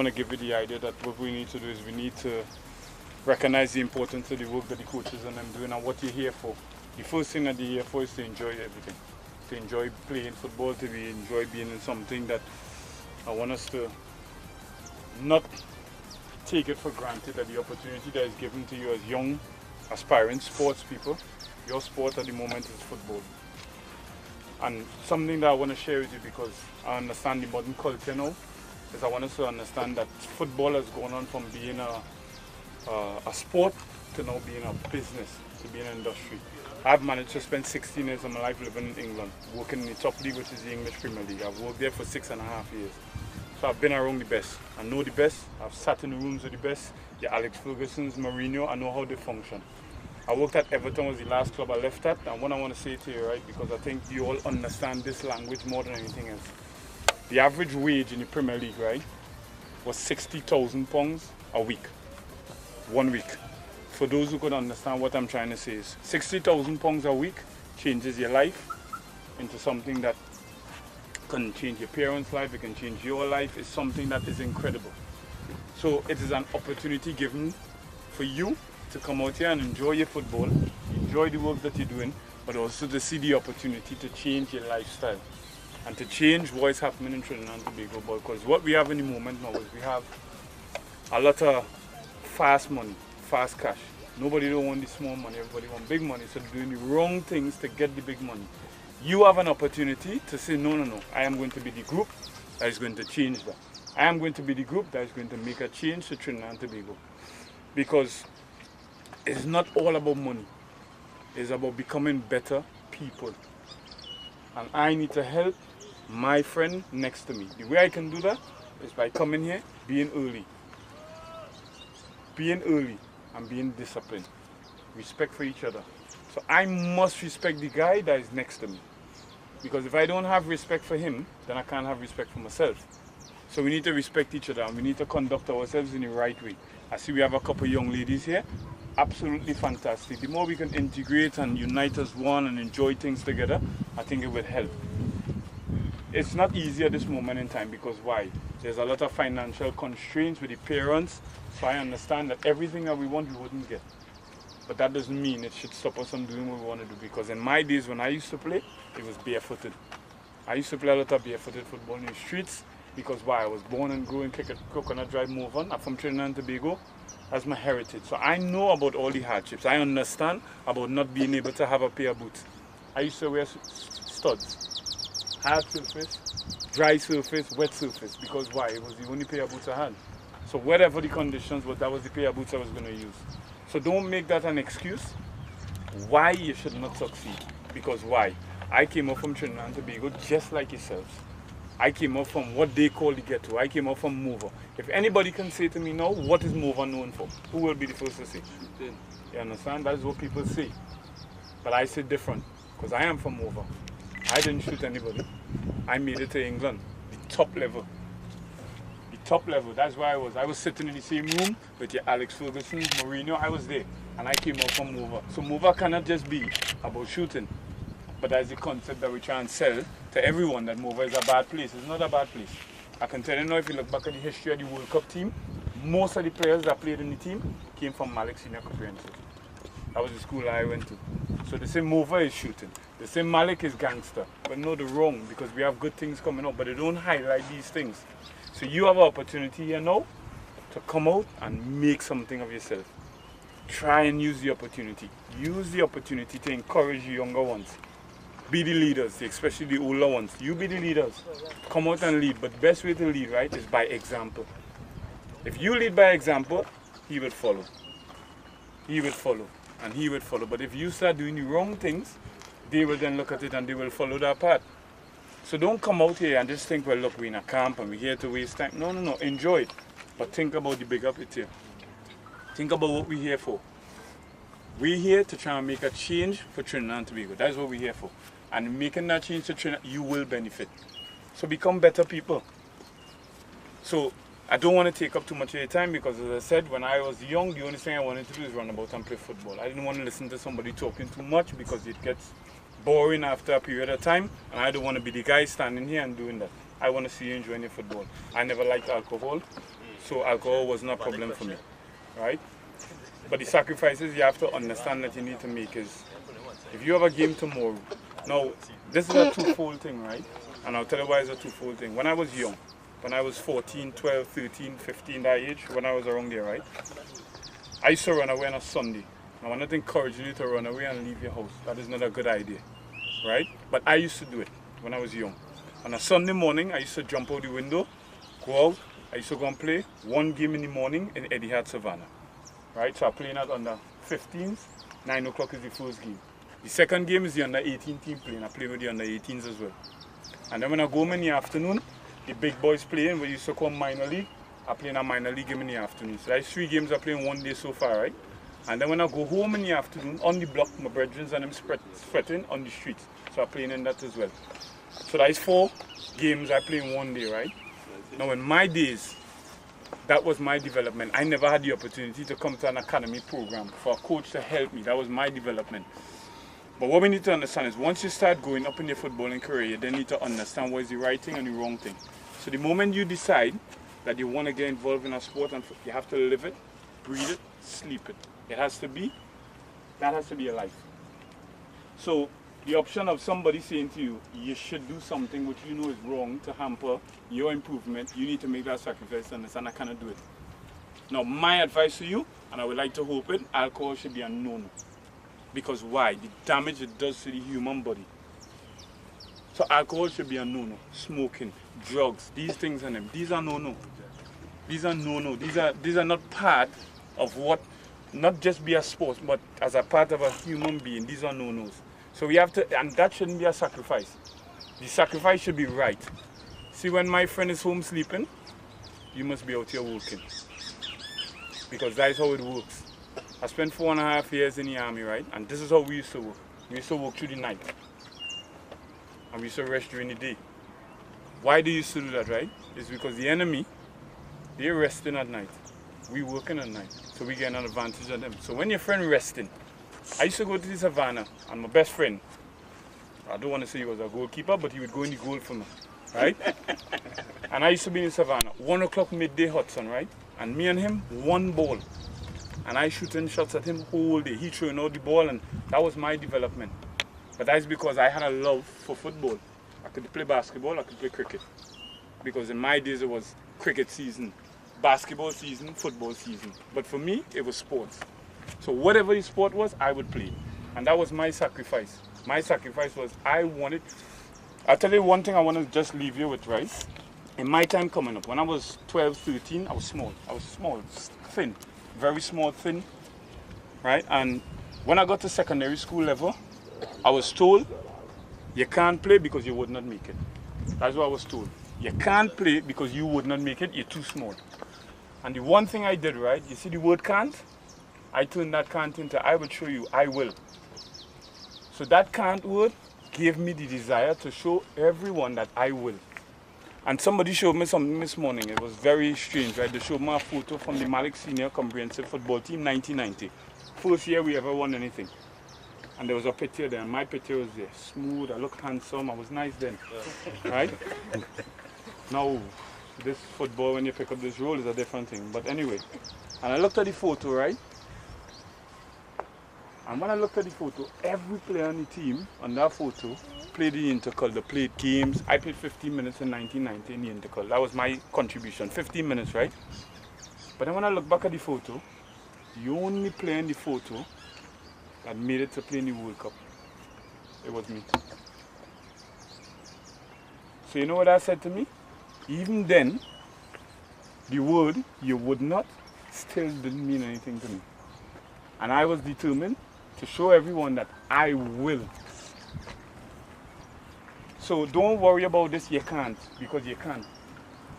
want to give you the idea that what we need to do is we need to recognize the importance of the work that the coaches and them doing and what you're here for. The first thing that you're here for is to enjoy everything. To enjoy playing football, to enjoy being in something that I want us to not take it for granted, that the opportunity that is given to you as young, aspiring sports people, your sport at the moment is football. And something that I want to share with you, because I understand the modern culture now, is I want us to understand that football has gone on from being a sport to now being a business, to being an industry. I've managed to spend 16 years of my life living in England, working in the top league, which is the English Premier League. I've worked there for 6.5 years. So I've been around the best. I know the best. I've sat in the rooms with the best. The Alex Fergusons, Mourinho, I know how they function. I worked at Everton, was the last club I left at. And what I want to say to you, right, because I think you all understand this language more than anything else. The average wage in the Premier League, right, was £60,000 a week. 1 week. For those who could understand what I'm trying to say is, £60,000 a week changes your life into something that can change your parents' life, it can change your life. It's something that is incredible. So it is an opportunity given for you to come out here and enjoy your football, enjoy the work that you're doing, but also to see the opportunity to change your lifestyle and to change what is happening in Trinidad and Tobago. Because what we have in the moment now is we have a lot of fast money, fast cash. Nobody don't want the small money, everybody want big money, so they're doing the wrong things to get the big money. You have an opportunity to say, no, I am going to be the group that is going to change that. I am going to be the group that is going to make a change to Trinidad and Tobago. Because it's not all about money. It's about becoming better people. And I need to help my friend next to me. The way I can do that is by coming here, being early. Being early and being disciplined. Respect for each other. So I must respect the guy that is next to me. Because if I don't have respect for him, then I can't have respect for myself. So we need to respect each other and we need to conduct ourselves in the right way. I see we have a couple of young ladies here. Absolutely fantastic. The more we can integrate and unite as one and enjoy things together, I think it will help. It's not easy at this moment in time because why? There's a lot of financial constraints with the parents. So I understand that everything that we want, we wouldn't get. But that doesn't mean it should stop us from doing what we want to do. Because in my days when I used to play, it was barefooted. I used to play a lot of barefooted football in the streets. Because why? I was born and grew in Coconut Drive, Morvan. I'm from Trinidad and Tobago. That's my heritage. So I know about all the hardships. I understand about not being able to have a pair of boots. I used to wear studs. Hard surface, dry surface, wet surface. Because why? It was the only pair of boots I had. So whatever the conditions was, that was the pair of boots I was going to use. So don't make that an excuse why you should not succeed. Because why? I came up from Trinidad and Tobago just like yourselves. I came up from what they call the ghetto. I came up from Mova. If anybody can say to me now, what is Mova known for? Who will be the first to say? You understand? That's what people say. But I say different. Because I am from Mova. I didn't shoot anybody. I made it to England. The top level. The top level. That's where I was. I was sitting in the same room with your Alex Ferguson, Mourinho. I was there. And I came up from Mova. So Mova cannot just be about shooting. But that's the concept that we try and sell to everyone, that Mova is a bad place. It's not a bad place. I can tell you now, if you look back at the history of the World Cup team, most of the players that played in the team came from Malik Senior Comprehensive. That was the school I went to. So they say Mova is shooting. They say Malik is gangster. But no, they're wrong, because we have good things coming up, but they don't highlight these things. So you have an opportunity here now to come out and make something of yourself. Try and use the opportunity. Use the opportunity to encourage the younger ones. Be the leaders, especially the older ones. You be the leaders. Come out and lead. But the best way to lead, right, is by example. If you lead by example, he will follow. He will follow. And he will follow. But if you start doing the wrong things, they will then look at it and they will follow that path. So don't come out here and just think, well, look, we're in a camp and we're here to waste time. No. Enjoy it. But think about the bigger picture. Think about what we're here for. We're here to try and make a change for Trinidad and Tobago. That's what we're here for. And making that change to Trinidad, you will benefit. So become better people. So I don't want to take up too much of your time because, as I said, when I was young, the only thing I wanted to do is run about and play football. I didn't want to listen to somebody talking too much because it gets boring after a period of time. And I don't want to be the guy standing here and doing that. I want to see you enjoying your football. I never liked alcohol. so alcohol was not a problem for me, right? But the sacrifices you have to understand that you need to make is, if you have a game tomorrow, now this is a twofold thing, right? And I'll tell you why it's a twofold thing. When I was young, when I was 14, 12, 13, 15, that age, when I was around there, right? I used to run away on a Sunday. Now, I'm not encouraging you to run away and leave your house. That is not a good idea, right? But I used to do it when I was young. On a Sunday morning, I used to jump out the window, go out. I used to go and play one game in the morning in Etihad Savannah, right? So I'm playing at under 15s. 9 o'clock is the first game. The second game is the under 18 team playing. I play with the under 18s as well. And then when I go home in the afternoon, the big boys playing, we used to call minor league. I play in a minor league game in the afternoon. So that's 3 games I play in one day so far, right? And then when I go home in the afternoon, on the block, my brethren and them sweating on the streets. So I'm playing in that as well. So that's 4 games I play in one day, right? Now in my days, that was my development. I never had the opportunity to come to an academy program for a coach to help me. That was my development. But what we need to understand is once you start going up in your footballing career, you then need to understand what is the right thing and the wrong thing. So the moment you decide that you want to get involved in a sport, and you have to live it, breathe it, sleep it. That has to be your life. So the option of somebody saying to you, you should do something which you know is wrong to hamper your improvement, you need to make that sacrifice and understand I cannot do it. Now my advice to you, and I would like to hope it, alcohol should be a no-no. Because why? The damage it does to the human body. So alcohol should be a no-no. Smoking, drugs, these things and them, these are no-no. These are no-no. These are not part of what, not just be a sport, but as a part of a human being. These are no-nos. So we have to, and that shouldn't be a sacrifice. The sacrifice should be right. See, when my friend is home sleeping, you must be out here working. Because that's how it works. I spent 4.5 years in the army, right? And this is how we used to work. We used to work through the night. And we used to rest during the day. Why do you used to do that, right? It's because the enemy, they're resting at night. We working at night. So we get an advantage of them. So when your friend resting, I used to go to the Savannah, and my best friend, I don't want to say he was a goalkeeper, but he would go in the goal for me, right? And I used to be in the Savannah, 1 o'clock midday hot sun, right? And me and him, one ball. And I shooting shots at him whole day. He throwing out the ball, and that was my development. But that's because I had a love for football. I could play basketball, I could play cricket. Because in my days it was cricket season, basketball season, football season. But for me, it was sports. So whatever the sport was, I would play. And that was my sacrifice. My sacrifice was I wanted... I'll tell you one thing I want to just leave you with, right? In my time coming up, when I was 12, 13, I was small. I was small, thin. Very small, thin. Right? And when I got to secondary school level, I was told, you can't play because you would not make it. That's what I was told. You can't play because you would not make it, you're too small. And the one thing I did, right? You see the word can't? I turned that can't into I will show you, I will. So that can't word gave me the desire to show everyone that I will. And somebody showed me something this morning. It was very strange, right? They showed me a photo from the Malik Senior Comprehensive Football Team, 1990. First year we ever won anything. And there was a picture there, and my picture was there. Smooth, I looked handsome, I was nice then, right? Now, this football, when you pick up this role, is a different thing. But anyway, and I looked at the photo, right? And when I looked at the photo, every player on the team on that photo played the intercol. They played games. I played 15 minutes in 1990 in the intercol. That was my contribution, 15 minutes, right? But then when I look back at the photo, the only player in the photo that made it to play in the World Cup, it was me. So you know what that said to me? Even then, the word "you would not" still didn't mean anything to me. And I was determined to show everyone that I will. So don't worry about this, you can't, because you can't.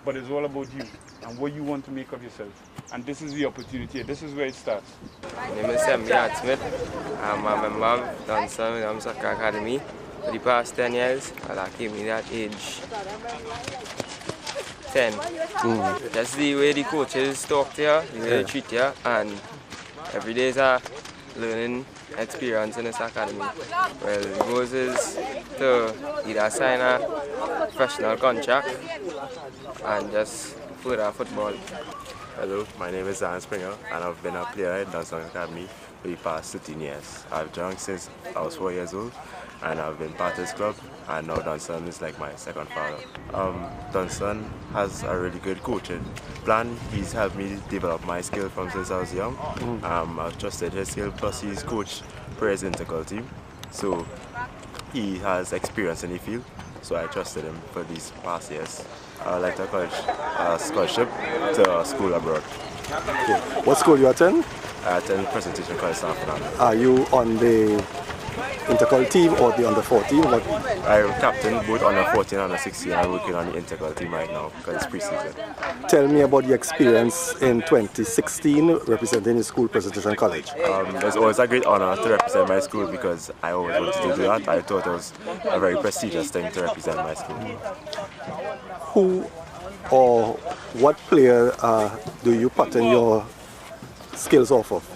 But it's all about you and what you want to make of yourself. And this is the opportunity, this is where it starts. My name is Smith. I'm a member of Dunstan Soccer Academy. For the past 10 years, I came in at age 10. That's the way the coaches talk to you, the way they treat you, and every day is a learning experience in this academy. Well, the goal is to either sign a professional contract and just further football. Hello, my name is Dan Springer and I've been a player at Dunstan Academy for the past 13 years. I've joined since I was 4 years old and I've been part of this club, and now Dunstan is like my second father. Dunstan has a really good coaching plan. He's helped me develop my skill from since I was young. I've trusted his skill, plus he's coached for his integral team. So he has experience in the field, so I trusted him for these past years. I would like to encourage a scholarship to a school abroad. Okay. What school you attend? I attend Presentation College San Fernando. Are you on the intercol team or the under 14? What? I'm captain both under 14 and under 16. I'm working on the integral team right now because it's pre-season. Tell me about the experience in 2016 representing the school Presentation College. It's always a great honor to represent my school because I always wanted to do that. I thought it was a very prestigious thing to represent my school. Who or what player do you pattern your skills off of?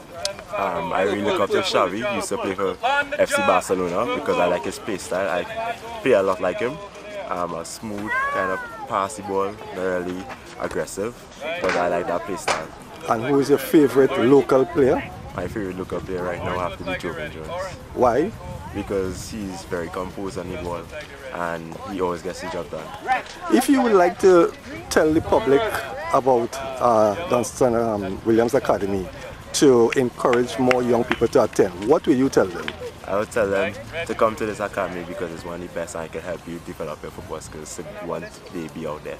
I really look up to Xavi. He used to play for FC Barcelona because I like his play style. I play a lot like him. A smooth kind of pass the ball, not really aggressive, but I like that play style. And who is your favorite local player? My favorite local player right now have to be Jovan Jones. Why? Because he's very composed on the ball and he always gets the job done. If you would like to tell the public about Dunstan Williams Academy to encourage more young people to attend, what will you tell them? I would tell them to come to this academy because it's one of the best and I can help you develop your football skills to one day be out there.